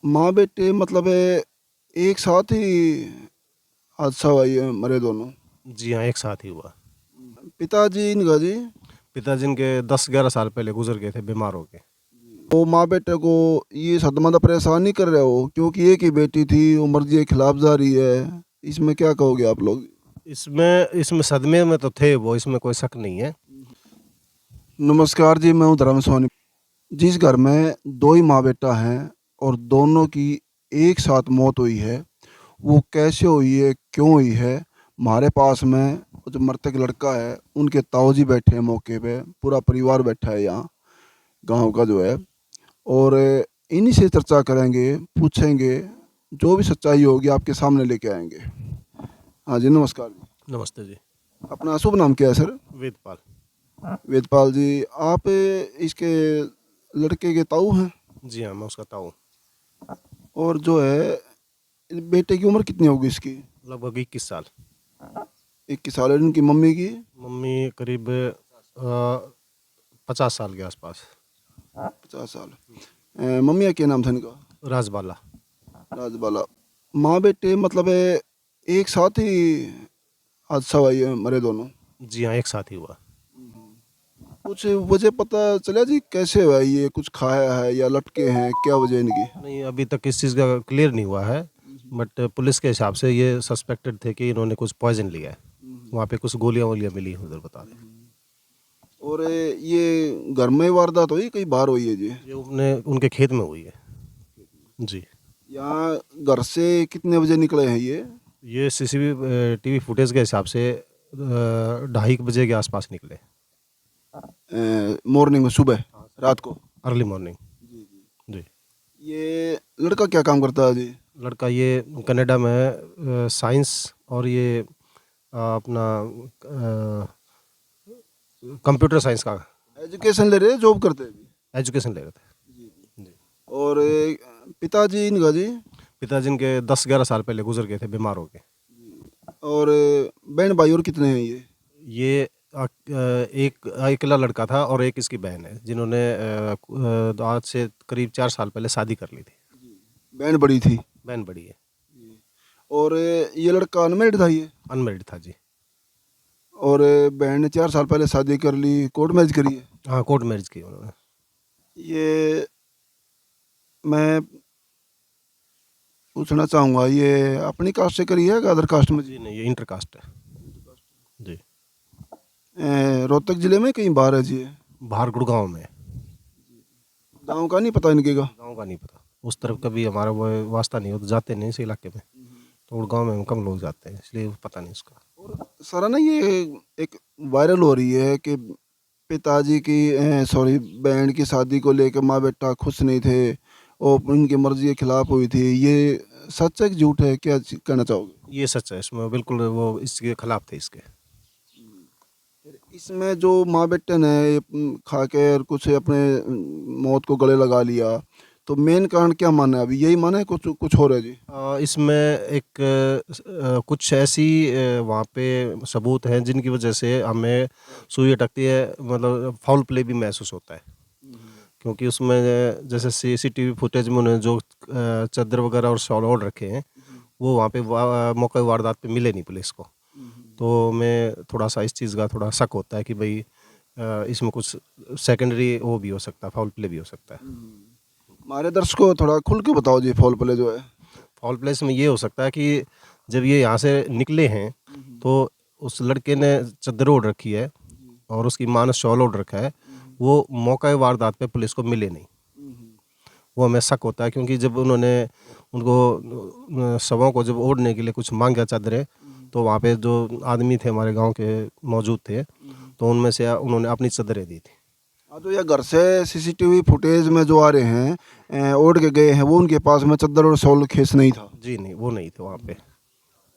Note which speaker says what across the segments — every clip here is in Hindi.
Speaker 1: माँ बेटे मतलब एक साथ ही हादसा हुआ, ये मरे दोनों।
Speaker 2: जी हाँ, एक साथ ही हुआ।
Speaker 1: पिताजी इनका जी।
Speaker 2: पिताजी इनके 10-11 साल पहले गुजर गए थे बीमार होके।
Speaker 1: वो माँ बेटे को ये सदमा तो परेशान नहीं कर रहे हो, क्योंकि एक ही बेटी थी, वो मर्जी के खिलाफ जा रही है। इसमें क्या कहोगे आप लोग?
Speaker 2: इसमें इसमें सदमे में तो थे वो, इसमें कोई शक नहीं है।
Speaker 1: नमस्कार जी, मैं हूँ धर्म सोनी। जिस घर में दो ही माँ बेटा हैं और दोनों की एक साथ मौत हुई है, वो कैसे हुई है, क्यों हुई है? हमारे पास में वो जो मृतक लड़का है, उनके ताऊजी बैठे हैं मौके पे, पूरा परिवार बैठा है यहाँ गांव का जो है। और इन्हीं से चर्चा करेंगे, पूछेंगे, जो भी सच्चाई होगी आपके सामने लेके आएंगे। हाँ जी, नमस्कार जी।
Speaker 2: नमस्ते जी।
Speaker 1: अपना शुभ नाम क्या है सर?
Speaker 2: वेदपाल।
Speaker 1: वेदपाल जी। आप इसके लड़के के ताऊ हैं?
Speaker 2: जी हाँ, मैं उसका ताऊ हूँ।
Speaker 1: और जो है, बेटे की उम्र कितनी होगी इसकी?
Speaker 2: लगभग 21 साल।
Speaker 1: 21 साल। और इनकी मम्मी की?
Speaker 2: मम्मी करीब 50 साल के आसपास।
Speaker 1: 50 साल। मम्मी का क्या नाम था इनका?
Speaker 2: राजबाला।
Speaker 1: राजबाला। माँ बेटे मतलब एक साथ ही हादसा हुआ, ये मरे दोनों।
Speaker 2: जी हाँ, एक साथ ही हुआ।
Speaker 1: कुछ वजह पता चला जी, कैसे हुआ ये? कुछ खाया है या लटके हैं, क्या वजह इनकी?
Speaker 2: नहीं, अभी तक इस चीज़ का क्लियर नहीं हुआ है। बट पुलिस के हिसाब से ये सस्पेक्टेड थे कि इन्होंने कुछ पॉइजन लिया है। वहाँ पे कुछ गोलियाँ वोलियाँ मिली उधर, बता रहे।
Speaker 1: और ये घर में वारदात हुई, कहीं बाहर हुई है जी?
Speaker 2: ये उनके खेत में हुई है। जी।
Speaker 1: यहाँ घर से कितने बजे निकले हैं
Speaker 2: ये सीसीटीवी टीवी फुटेज के हिसाब से 2:30 बजे के आसपास निकले।
Speaker 1: ये मॉर्निंग में, सुबह, रात को?
Speaker 2: Early morning.
Speaker 1: जी जी।
Speaker 2: जी।
Speaker 1: ये लड़का क्या काम करता है जी?
Speaker 2: लड़का ये कनाडा में साइंस और ये अपना कंप्यूटर साइंस का
Speaker 1: एजुकेशन ले रहे हैं, जॉब करते हैं जी?
Speaker 2: एजुकेशन ले रहे
Speaker 1: जी जी।
Speaker 2: थे। जी।
Speaker 1: और पिताजी इनका जी?
Speaker 2: पिताजी इनके 10-11 साल पहले गुजर गए थे बीमार होके।
Speaker 1: और बहन भाई और कितने हैं ये?
Speaker 2: ये एक अकेला लड़का था और एक इसकी बहन है, जिन्होंने आज से करीब 4 साल पहले शादी कर ली थी।
Speaker 1: बहन बड़ी थी?
Speaker 2: बहन बड़ी है।
Speaker 1: और ये लड़का अनमेरिड था ये?
Speaker 2: अनमेरिड था जी।
Speaker 1: और बहन ने 4 साल पहले शादी कर ली, कोर्ट मैरिज करी है?
Speaker 2: हाँ, कोर्ट मैरिज की उन्होंने।
Speaker 1: ये मैं पूछना चाहूँगा, ये अपनी कास्ट से करी है या अदर कास्ट में जी?
Speaker 2: जी नहीं, ये इंटर कास्ट है। जी।
Speaker 1: रोहतक जिले में कहीं बाहर है जी ये?
Speaker 2: बाहर गुड़गांव में।
Speaker 1: गाँव का नहीं पता इनके का?
Speaker 2: गांव का नहीं पता, उस तरफ कभी हमारा वो वास्ता नहीं हो, तो जाते नहीं इस इलाके में। तो गुड़गांव में कम लोग जाते हैं, इसलिए पता नहीं उसका।
Speaker 1: और सारा ना ये एक वायरल हो रही है कि पिताजी की, सॉरी, बहन की शादी को लेकर माँ बेटा खुश नहीं थे और उनकी मर्जी के खिलाफ हुई थी। ये सच है कि झूठ है, क्या कहना चाहोगे?
Speaker 2: ये सच है, इसमें बिल्कुल वो इसके खिलाफ थे इसके।
Speaker 1: इसमें जो माँ बेटे ने ये, खा के और कुछ अपने मौत को गले लगा लिया, तो मेन कारण क्या माना है? अभी यही माना है, कुछ कुछ हो रहा है जी?
Speaker 2: इसमें एक कुछ ऐसी वहाँ पे सबूत हैं जिनकी वजह से हमें सुई अटकती है, मतलब फाउल प्ले भी महसूस होता है। क्योंकि उसमें जैसे सीसीटीवी फुटेज में उन्होंने जो चादर वगैरह और शॉल ओढ़ रखे हैं, वो वहाँ पे मौके वारदात पे मिले नहीं पुलिस को। तो मैं थोड़ा सा इस चीज़ का थोड़ा शक होता है कि भाई इसमें कुछ सेकेंडरी वो भी हो सकता है, फाउल प्ले भी हो सकता है।
Speaker 1: हमारे दर्शकों को थोड़ा खुल के बताओ जी, फॉल प्ले जो है।
Speaker 2: फाउल प्ले में ये हो सकता है कि जब ये यहाँ से निकले हैं तो उस लड़के ने चादर ओढ़ रखी है और उसकी माँ ने शॉल ओढ़ रखा है, वो मौका वारदात पे पुलिस को मिले नहीं। वो हमें शक होता है, क्योंकि जब उन्होंने उनको शवों को जब ओढ़ने के लिए कुछ मांगा चादरें, तो वहाँ पे जो आदमी थे हमारे गांव के मौजूद थे, तो उनमें से उन्होंने अपनी चादरें दी थी।
Speaker 1: हाँ, तो ये घर से सीसीटीवी फुटेज में जो आ रहे हैं, ओढ़ के गए हैं, वो उनके पास में चादर और शॉल खेस नहीं था?
Speaker 2: जी नहीं, वो नहीं थे वहाँ पे।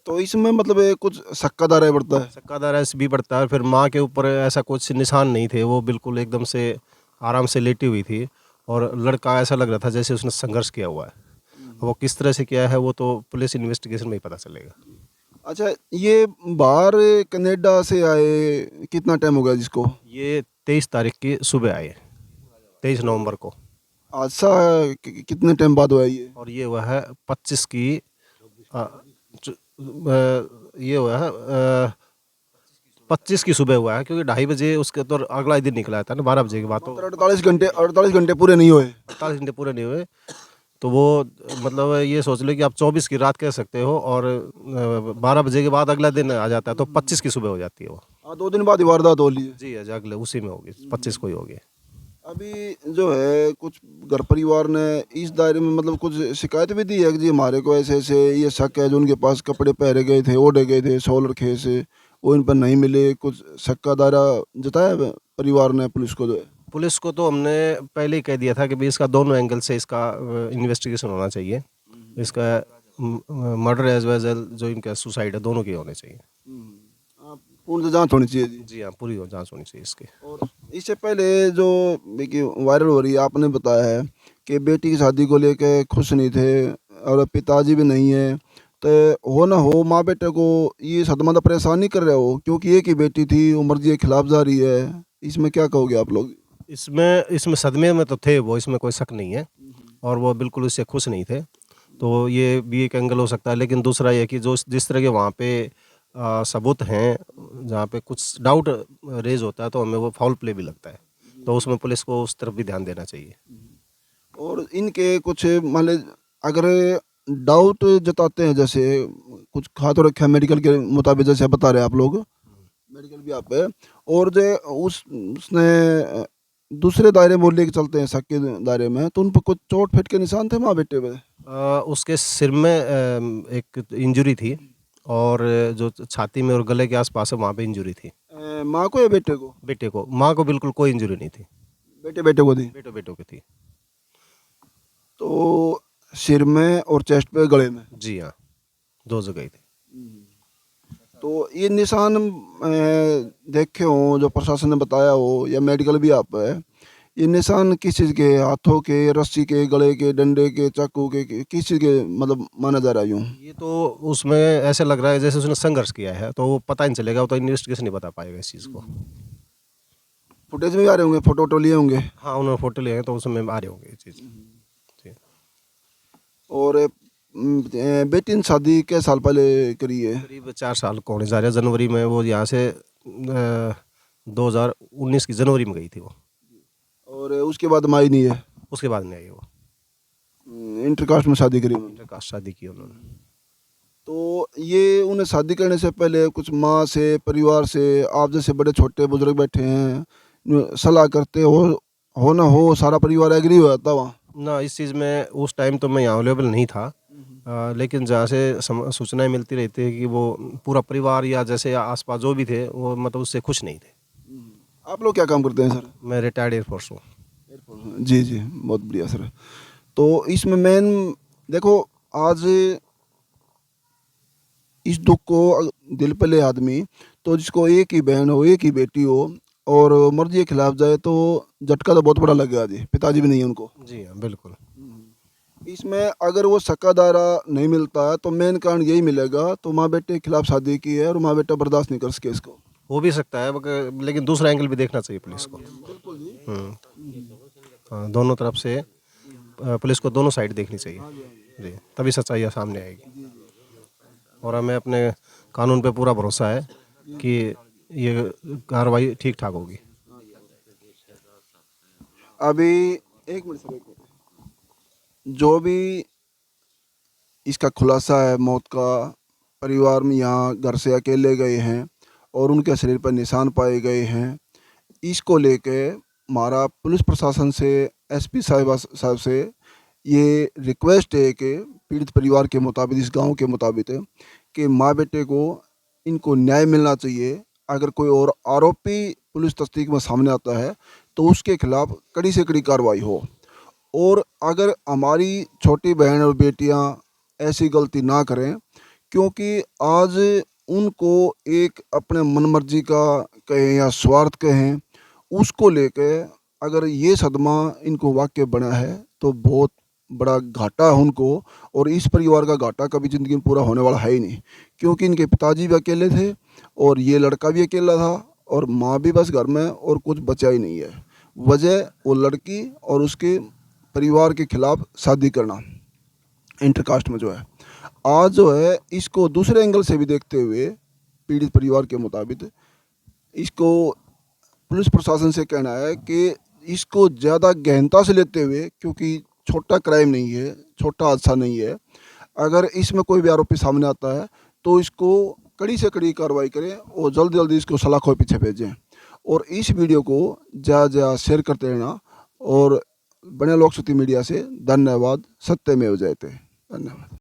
Speaker 1: तो इसमें मतलब कुछ शक्का दायरा बढ़ता है?
Speaker 2: शक्कादार ऐसे भी बढ़ता है। फिर माँ के ऊपर ऐसा कुछ निशान नहीं थे, वो बिल्कुल एकदम से आराम से लेटी हुई थी, और लड़का ऐसा लग रहा था जैसे उसने संघर्ष किया हुआ है। वो किस तरह से किया है वो तो पुलिस इन्वेस्टिगेशन में ही पता चलेगा।
Speaker 1: अच्छा, ये बाहर कनाडा से आए कितना टाइम हो गया जिसको?
Speaker 2: ये 23 तारीख की सुबह आए, 23 नवंबर को।
Speaker 1: हादसा कितने टाइम बाद हुआ है ये?
Speaker 2: और ये हुआ है 25 की ये हुआ है 25 की सुबह हुआ है, क्योंकि 2:30 बजे उसके तो अगला ही दिन निकला था ना, 12 बजे की बात। तो
Speaker 1: मतलब 48 घंटे पूरे नहीं हुए।
Speaker 2: 48 घंटे पूरे नहीं हुए, तो वो मतलब ये सोच लो कि आप 24 की रात कह सकते हो, और 12 बजे के बाद अगला दिन आ जाता है, तो 25 की सुबह हो जाती है वो।
Speaker 1: हाँ, 2 दिन बाद ही वारदात हो ली है।
Speaker 2: जी अगले उसी में होगी, 25 को ही होगी।
Speaker 1: अभी जो है कुछ घर परिवार ने इस दायरे में मतलब कुछ शिकायत भी दी है कि जी हमारे को ऐसे ऐसे ये शक है, जो उनके पास कपड़े पहरे गए थे, ओढ़े गए थे सोलर खे से, वो इन पर नहीं मिले, कुछ शक का दायरा जताया है परिवार ने पुलिस को जो है?
Speaker 2: पुलिस को तो हमने पहले ही कह दिया था कि भाई इसका दोनों एंगल से इसका इन्वेस्टिगेशन होना चाहिए, इसका मर्डर एज वेल एज जो इनका सुसाइड है, दोनों के होने चाहिए।
Speaker 1: हाँ, पूर्ण जांच होनी चाहिए जी।
Speaker 2: जी हाँ, पूरी जांच होनी चाहिए इसकी।
Speaker 1: और इससे पहले जो देखिए वायरल हो रही है, आपने बताया है कि बेटी की शादी को लेके खुश नहीं थे और पिताजी भी नहीं है, तो हो ना हो माँ बेटे को ये सदमा तो परेशान नहीं कर रहे हो, क्योंकि एक ही बेटी थी, वो मर्जी के खिलाफ जा रही है, इसमें क्या कहोगे आप लोग?
Speaker 2: इसमें इसमें सदमे में तो थे वो, इसमें कोई शक नहीं है, और वो बिल्कुल इससे खुश नहीं थे, तो ये भी एक एंगल हो सकता है। लेकिन दूसरा ये कि जो जिस तरह के वहाँ पे सबूत हैं, जहाँ पे कुछ डाउट रेज होता है, तो हमें वो फाउल प्ले भी लगता है, तो उसमें पुलिस को उस तरफ भी ध्यान देना चाहिए।
Speaker 1: और इनके कुछ मान ली अगर डाउट जताते हैं, जैसे कुछ खा तो रखा है मेडिकल के मुताबिक, जैसे बता रहे हैं आप लोग, मेडिकल भी आप है, और जो उसने दूसरे दायरे में लेके चलते हैं शक के दायरे में, तो उन पर कुछ चोट फेट के निशान थे माँ बेटे पे?
Speaker 2: उसके सिर में एक इंजरी थी, और जो छाती में और गले के आसपास है वहाँ पे इंजरी थी।
Speaker 1: माँ को या बेटे को?
Speaker 2: बेटे को, माँ को बिल्कुल कोई इंजरी नहीं थी,
Speaker 1: बेटे बेटे को थी?
Speaker 2: बेटों की थी।
Speaker 1: तो सिर में और चेस्ट पे गले में?
Speaker 2: जी हाँ, 2 जगह ही थी।
Speaker 1: तो ये निशान देखे हो, जो प्रशासन ने बताया हो या मेडिकल भी आप है, ये निशान किस चीज़ के, हाथों के, रस्सी के, गले के, डंडे के, चाकू के, किस चीज़ के मतलब माना जा रहा है यूँ?
Speaker 2: ये तो उसमें ऐसे लग रहा है जैसे उसने संघर्ष किया है, तो वो पता ही नहीं चलेगा, वो तो इन्वेस्टिगेशन नहीं बता पाएगा इस चीज़ को।
Speaker 1: फुटेज में भी आ रहे होंगे, फोटो वोटो लिए होंगे?
Speaker 2: हाँ, उन्होंने फोटो लिए हैं, तो उसमें आ रहे होंगे ये चीज़। जी।
Speaker 1: और बेटी ने शादी के साल पहले करी है?
Speaker 2: करीब 4 साल को होने जा रहे हैं। जनवरी में वो यहाँ से 2019 की जनवरी में गई थी वो।
Speaker 1: और उसके बाद माई नहीं है?
Speaker 2: उसके बाद में आई वो।
Speaker 1: इंटरकास्ट में शादी करी उन्होंने?
Speaker 2: इंटरकास्ट शादी की उन्होंने।
Speaker 1: तो ये उन्हें शादी करने से पहले कुछ माँ से, परिवार से, आप जैसे बड़े छोटे बुजुर्ग बैठे हैं, सलाह करते हो ना हो सारा परिवार एग्री हो जाता वहाँ?
Speaker 2: ना, इस चीज़ में उस टाइम तो मैं यहाँ अवेलेबल नहीं था, लेकिन जहाँ से सूचनाएं मिलती रहती है कि वो पूरा परिवार या जैसे आसपास जो भी थे, वो मतलब उससे खुश नहीं थे।
Speaker 1: आप लोग क्या काम करते हैं सर?
Speaker 2: मैं रिटायर्ड एयरफोर्स हूँ।
Speaker 1: जी जी, बहुत बढ़िया सर। तो इसमें मेन देखो, आज इस दुख को दिल पे ले आदमी, तो जिसको एक ही बहन हो, एक ही बेटी हो, और मर्जी के खिलाफ जाए, तो झटका तो बहुत बड़ा लगेगा जी। पिताजी भी नहीं है उनको।
Speaker 2: जी हाँ, बिल्कुल।
Speaker 1: इसमें अगर वो सक्का दायरा नहीं मिलता है, तो मेन कारण यही मिलेगा, तो माँ बेटे के खिलाफ शादी की है और माँ बेटा बर्दाश्त नहीं कर सके इसको।
Speaker 2: हो भी सकता है, लेकिन दूसरा एंगल भी देखना चाहिए पुलिस को। हाँ, दोनों तरफ से पुलिस को दोनों साइड देखनी चाहिए जी, तभी सच्चाई सामने आएगी। और हमें अपने कानून पे पूरा भरोसा है कि ये कार्रवाई ठीक ठाक होगी।
Speaker 1: अभी एक मिनट सर, एक मिनट। जो भी इसका खुलासा है मौत का, परिवार में यहाँ घर से अकेले गए हैं और उनके शरीर पर निशान पाए गए हैं, इसको लेके हमारा पुलिस प्रशासन से, एसपी साहब से ये रिक्वेस्ट है कि पीड़ित परिवार के मुताबिक, इस गांव के मुताबिक, कि माँ बेटे को इनको न्याय मिलना चाहिए। अगर कोई और आरोपी पुलिस तस्दीक में सामने आता है, तो उसके खिलाफ कड़ी से कड़ी कार्रवाई हो। और अगर हमारी छोटी बहन और बेटियां ऐसी गलती ना करें, क्योंकि आज उनको एक अपने मनमर्जी का कहें या स्वार्थ कहें, उसको लेके अगर ये सदमा इनको वाक़ई बना है, तो बहुत बड़ा घाटा है उनको, और इस परिवार का घाटा कभी ज़िंदगी में पूरा होने वाला है ही नहीं, क्योंकि इनके पिताजी भी अकेले थे और ये लड़का भी अकेला था और माँ भी बस घर में, और कुछ बचा ही नहीं है। वजह वो लड़की और उसके परिवार के खिलाफ शादी करना, इंटरकास्ट में जो है। आज जो है इसको दूसरे एंगल से भी देखते हुए पीड़ित परिवार के मुताबिक इसको पुलिस प्रशासन से कहना है कि इसको ज़्यादा गहनता से लेते हुए, क्योंकि छोटा क्राइम नहीं है, छोटा हादसा नहीं है, अगर इसमें कोई भी आरोपी सामने आता है तो इसको कड़ी से कड़ी कार्रवाई करें और जल्दी जल्दी इसको सलाखों के पीछे भेजें। और इस वीडियो को ज़्यादा शेयर करते रहना। और बने लोक श्रुति मीडिया से धन्यवाद। सत्यमेव जयते। धन्यवाद।